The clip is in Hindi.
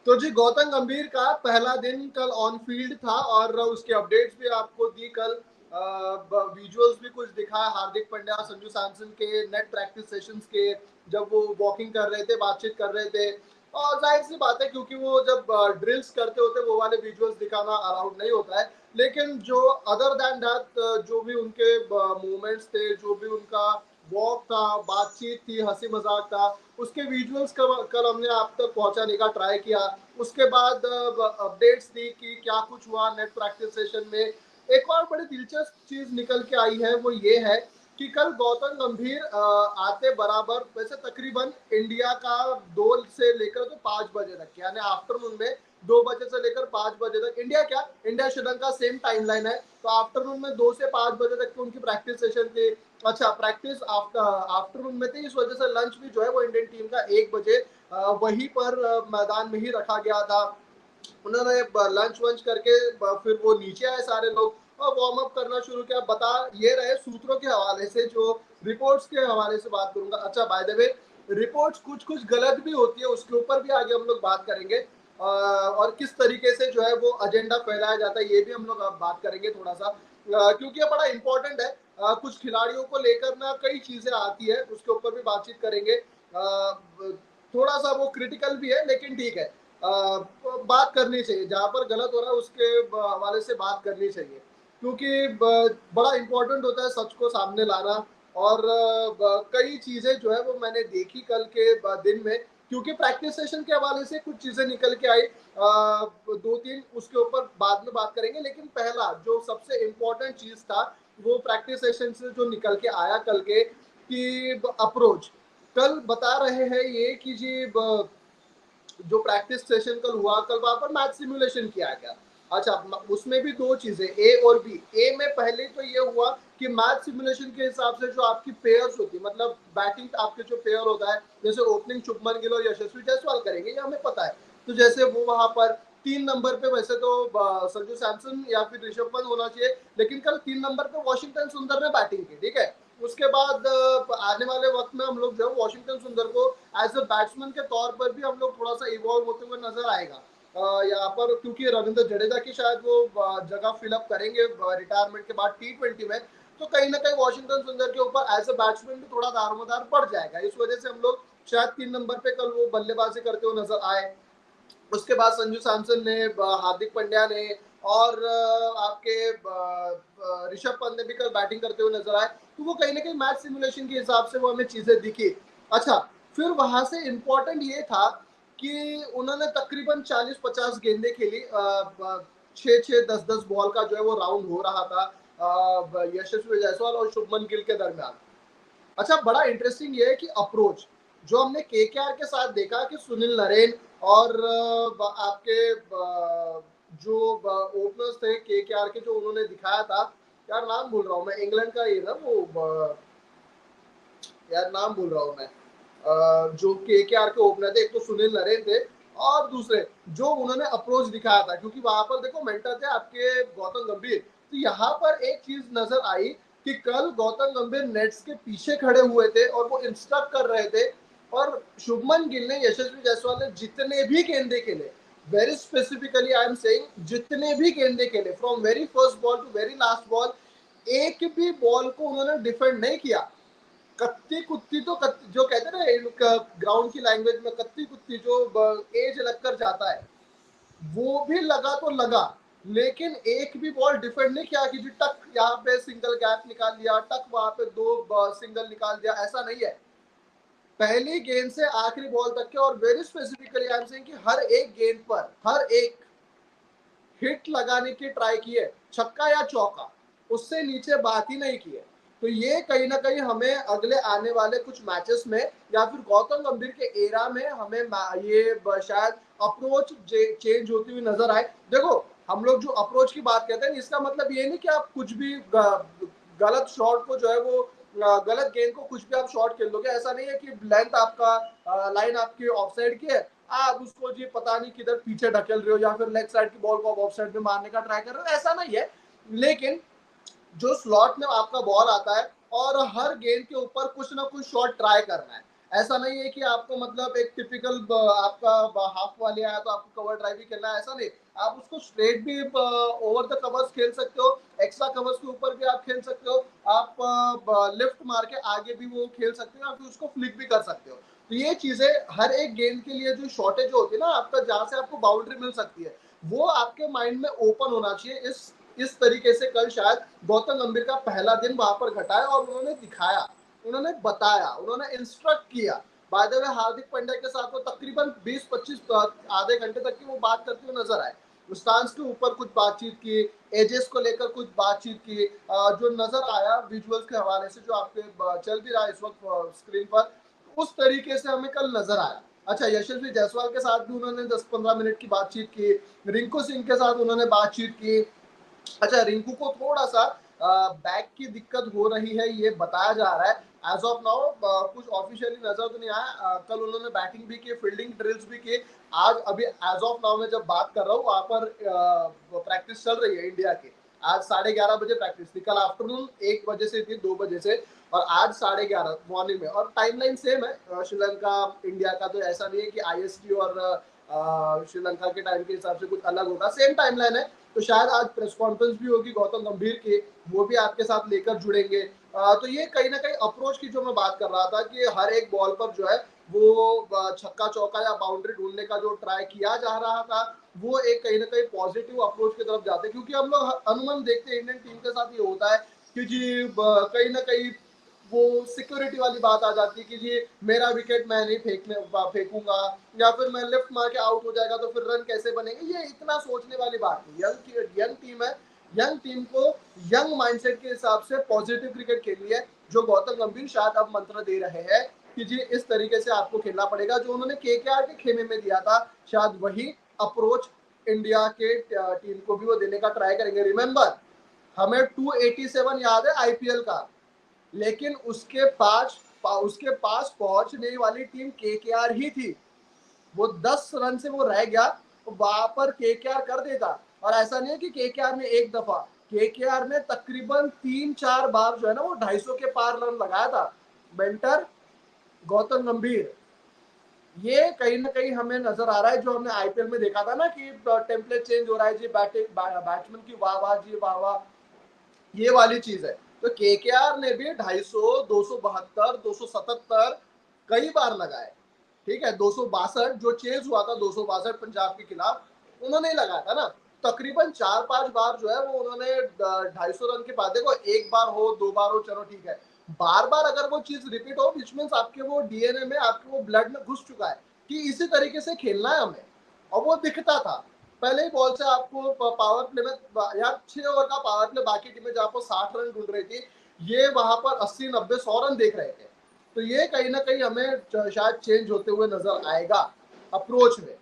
तो जी गौतम गंभीर का पहला दिन कल ऑन फील्ड था और उसके अपडेट्स भी आपको दी कल। विजुअल्स भी कुछ दिखाया हार्दिक पांड्या संजू सैमसन के नेट प्रैक्टिस सेशंस के, जब वो वॉकिंग कर रहे थे, बातचीत कर रहे थे। और जाहिर सी बात है क्योंकि वो जब ड्रिल्स करते होते वो वाले विजुअल्स दिखाना अलाउड नहीं होता है, लेकिन जो अदर दैन दैट जो भी उनके मूवमेंट्स थे, जो भी उनका वॉक था, बातचीत थी, हंसी मजाक था, उसके विजुअल्स कल हमने आप तक पहुंचाने का ट्राई किया। उसके बाद अपडेट्स दी कि क्या कुछ हुआ नेट प्रैक्टिस सेशन में। एक और बड़ी दिलचस्प चीज निकल के आई है, वो ये है कि कल गौतम गंभीर आते बराबर, वैसे तकरीबन इंडिया का 2 से लेकर तो 5 बजे तक, यानी आफ्टरनून में 2 बजे से लेकर 5 बजे तक, इंडिया क्या, India Sri Lanka same time line है, तो आफ्टरनून में 2 से 5 बजे तक की उनकी प्रैक्टिस सेशन थी। अच्छा, प्रैक्टिस आफ्टरनून में थी, इस वजह से लंच भी जो है वो इंडियन टीम का 1 बजे वहीं पर मैदान में ही रखा गया था। उन्होंने लंच वंच करके फिर वो नीचे आए सारे लोग और वार्म अप करना शुरू किया। बता ये रहे सूत्रों के हवाले से, जो रिपोर्ट्स के हवाले से बात करूंगा। अच्छा, बाय द वे, रिपोर्ट्स कुछ कुछ गलत भी होती है, उसके ऊपर भी आगे हम लोग बात करेंगे। और किस तरीके से जो है वो एजेंडा फैलाया जाता है, ये भी हम लोग अब बात करेंगे थोड़ा सा, क्योंकि ये बड़ा इंपॉर्टेंट है। कुछ खिलाड़ियों को लेकर ना कई चीजें आती है, उसके ऊपर भी बातचीत करेंगे। थोड़ा सा वो क्रिटिकल भी है, लेकिन ठीक है, बात करनी चाहिए, जहां पर गलत हो रहा है उसके हवाले से बात करनी चाहिए, क्योंकि बड़ा इंपॉर्टेंट होता है सच को सामने लाना। और कई चीजें जो है वो मैंने देखी कल के दिन में, क्योंकि प्रैक्टिस सेशन के हवाले से कुछ चीजें निकल के आई, 2-3 उसके ऊपर बाद में बात करेंगे। लेकिन पहला जो सबसे इम्पोर्टेंट चीज था वो प्रैक्टिस सेशन से जो निकल के आया कल के, कि अप्रोच, कल बता रहे हैं ये कि जी जो प्रैक्टिस सेशन कल हुआ, कल वहां पर मैच सिमुलेशन किया गया। अच्छा, उसमें भी दो चीजें, ए और बी। ए में पहले तो ये हुआ कि मैच सिमुलेशन के हिसाब से जो आपकी पेयर्स होती है, मतलब बैटिंग आपके जो पेयर होता है, जैसे ओपनिंग शुभमन गिल और यशस्वी जायसवाल करेंगे, ये हमें पता है। तो जैसे वो वहां पर 3 नंबर पे वैसे तो संजू सैमसन या फिर ऋषभ पंत होना चाहिए, लेकिन कल 3 नंबर पे वॉशिंगटन सुंदर ने बैटिंग की, ठीक है। उसके बाद आने वाले वक्त में हम लोग जो है वॉशिंगटन सुंदर को एज अ बैट्समैन के तौर पर भी हम लोग थोड़ा सा इवॉल्व होते हुए नजर आएगा यहाँ पर, क्योंकि रविंद्र जडेजा की शायद वो जगह फिलअप करेंगे रिटायरमेंट के बाद T20 में। तो कहीं ना कहीं वॉशिंगटन सुंदर के ऊपर एज अ बैट्समैन भी थोड़ा दारोमदार बढ़ जाएगा, इस वजह से हम लोग शायद 3 नंबर पे कल वो बल्लेबाजी करते हुए नजर आए। उसके बाद संजू सैमसन ने, हार्दिक पांड्या ने, और आपके ऋषभ पंत ने भी कल बैटिंग करते हुए नजर आए। तो वो कहीं ना कहीं मैच सिमुलेशन के हिसाब से वो हमें चीजें दिखी। अच्छा, फिर वहां से इंपॉर्टेंट ये था कि उन्होंने तकरीबन 40-50 गेंदे खेली, 6-6, 10-10 बॉल का जो है वो राउंड हो रहा था यशस्वी जायसवाल और शुभमन गिल के दरमियान। अच्छा, बड़ा इंटरेस्टिंग ये है कि अप्रोच जो हमने केकेआर के साथ देखा कि सुनील नरेन और आपके जो ओपनर्स थे केकेआर के, जो उन्होंने दिखाया था, यार नाम भूल रहा हूँ मैं, इंग्लैंड का ये ना वो यार नाम भूल रहा हूँ मैं, जो केकेआर के ओपनर थे, एक तो सुनील नरेन थे और दूसरे जो उन्होंने अप्रोच दिखाया था, क्योंकि वहां पर देखो मेंटर थे आपके गौतम गंभीर। तो यहाँ पर एक चीज नजर आई कि कल गौतम गंभीर नेट्स के पीछे खड़े हुए थे और वो इंस्ट्रक्ट कर रहे थे, और शुभमन गिल ने, यशस्वी जायसवाल ने जितने भी गेंदे खेले, very specifically I am saying, जितने भी गेंदे खेले from very first ball to very last ball, एक भी बॉल को उन्होंने डिफेंड नहीं किया। कत्ती कुत्ती तो जो कहते हैं ना ग्राउंड की लैंग्वेज में, कत्ती कुत्ती जो एज लग कर जाता है, वो भी लगा तो लगा, लेकिन एक भी बॉल डिफेंड नहीं किया कि जी टक यहाँ पे सिंगल गैप निकाल दिया, टक वहां पे दो सिंगल निकाल दिया, ऐसा नहीं है। पहली गेंद से आखिरी बॉल तक के, और very specifically I am saying कि हर एक गेंद पर हर एक हिट लगाने की ट्राई की है, छक्का या चौका, उससे नीचे बात ही नहीं की है। तो ये कहीं ना कहीं हमें अगले आने वाले कुछ मैचेस में या फिर गौतम गंभीर के एरा में हमें ये शायद अप्रोच चेंज होती हुई नजर आए। देखो, हम लोग जो अप्रोच की बात करते हैं, इसका मतलब ये नहीं कि आप कुछ भी गलत शॉट को जो है वो गलत गेंद को कुछ भी आप शॉट खेल लोगे, ऐसा नहीं है कि लेंथ आपका लाइन आपकी ऑफसाइड की है, आप उसको जी पता नहीं किधर पीछे ढकेल रहे हो या फिर लेग साइड की बॉल को आप ऑफ साइड में मारने का ट्राई कर रहे हो, ऐसा नहीं है। लेकिन जो स्लॉट में आपका बॉल आता है और हर गेंद के ऊपर कुछ ना कुछ शॉट ट्राई करना है, ऐसा नहीं है कि आपको मतलब एक टिपिकल आपका हाफ वाले आया तो आपको कवर ड्राइव ही खेलना है, ऐसा नहीं। आप उसको स्ट्रेट भी ओवर द कवर्स खेल सकते हो, एक्स्ट्रा कवर्स के ऊपर भी आप खेल सकते हो, आप लिफ्ट मार के आगे भी वो खेल सकते हो, या फिर उसको फ्लिक भी कर सकते हो। तो ये चीजें हर एक गेंद के लिए जो शॉर्टेज होती है ना आपका, जहां से आपको बाउंड्री मिल सकती है, वो आपके माइंड में ओपन होना चाहिए। इस तरीके से कल शायद गौतम गंभीर का पहला दिन वहां पर घटा है, और उन्होंने दिखाया, उन्होंने बताया, उन्होंने इंस्ट्रक्ट किया। By the way Hardik Pandya के साथ वो तकरीबन 20-25 आधे घंटे तक की वो बात करते हुए नजर आए। स्टांस के ऊपर कुछ बातचीत की, एजेस को लेकर कुछ बातचीत की, जो नजर आया विजुअल्स के हवाले से जो आपके चल भी रहा है इस वक्त स्क्रीन पर, उस तरीके से हमें कल नजर आया। अच्छा, यशस्वी जायसवाल के साथ भी उन्होंने 10-15 मिनट की बातचीत की, रिंकू सिंह के साथ उन्होंने बातचीत की। अच्छा, रिंकू को थोड़ा सा बैक की दिक्कत हो रही है, ये बताया जा रहा है। एज ऑफ नाउ कुछ ऑफिशियली नजर तो नहीं आया। कल उन्होंने बैटिंग भी की, फील्डिंग ड्रिल्स भी की। आज अभी एज ऑफ नाउ में जब बात कर रहा हूँ, वहां पर प्रैक्टिस चल रही है इंडिया की। आज 11:30 बजे प्रैक्टिस थी, कल आफ्टरनून 1 बजे से थी, 2 बजे से, और आज 11:30 मॉर्निंग में। और टाइमलाइन सेम है श्रीलंका इंडिया का, तो ऐसा नहीं है कि आईएसटी और श्रीलंका के टाइम के हिसाब से कुछ अलग होगा, सेम टाइमलाइन है। तो शायद आज प्रेस कॉन्फ्रेंस भी होगी गौतम गंभीर की, वो भी आपके साथ लेकर जुड़ेंगे। तो ये कहीं ना कहीं अप्रोच की जो मैं बात कर रहा था कि हर एक बॉल पर जो है वो छक्का चौका या बाउंड्री ढूंढने का जो ट्राई किया जा रहा था, वो एक कहीं ना कहीं पॉजिटिव अप्रोच की तरफ जाते हैं। क्योंकि हम लोग अनुमान देखते हैं इंडियन टीम के साथ ये होता है कि जी कहीं ना कहीं वो सिक्योरिटी वाली बात आ जाती है कि जी मेरा विकेट मैं नहीं फेंकूंगा, या फिर मैं लेफ्ट मार के आउट हो जाएगा तो फिर रन कैसे बनेंगे। ये इतना सोचने वाली बात नहीं। यंग टीम है, यंग टीम को यंग माइंडसेट के हिसाब से पॉजिटिव क्रिकेट खेलनी है, जो गौतम गंभीर शायद अब मंत्र दे रहे हैं कि जी इस तरीके से आपको खेलना पड़ेगा। जो उन्होंने केकेआर के खेमे में दिया था, शायद वही अप्रोच इंडिया के टीम को भी वो देने का ट्राई करेंगे। रिमेंबर, हमें 287 याद है आईपीएल का, लेकिन उसके पास पहुंचने वाली टीम केकेआर ही थी। वो 10 रन से वो रह गया, तो वहां पर केकेआर कर देता। और ऐसा नहीं है कि केकेआर ने एक दफा, केकेआर ने तकरीबन 3-4 बार जो है ना वो 250 के पार रन लगाया था। बेंटर, गौतम गंभीर, ये कहीं ना कहीं हमें नजर आ रहा है, जो हमने आईपीएल में देखा था ना कि टेम्पलेट चेंज हो रहा है जी, बैट्समैन की वाह वाह जी वाह वाह, ये वाली चीज है। तो केकेआर ने भी 250, 272, 277 कई बार लगाए। ठीक है, 262 जो चेज हुआ था, 262 पंजाब के खिलाफ, उन्होंने ही लगाया था ना। तकरीबन 4-5 बार जो है वो उन्होंने 250 रन के बाद, देखो एक बार हो, 2 बार हो, चलो ठीक है। बार बार अगर वो चीज रिपीट हो, विच मीन्स आपके वो डीएनए में, आपके वो ब्लड में घुस चुका है कि इसी तरीके से खेलना है हमें। और वो दिखता था पहले ही बॉल से आपको। पावर प्ले में यार 6 ओवर का पावर प्ले, बाकी टीमें जहां पर 60 रन ढूंढ रही थी, ये वहां पर 80-90-100 रन देख रहे थे। तो ये कहीं ना कहीं हमें शायद चेंज होते हुए नजर आएगा अप्रोच में।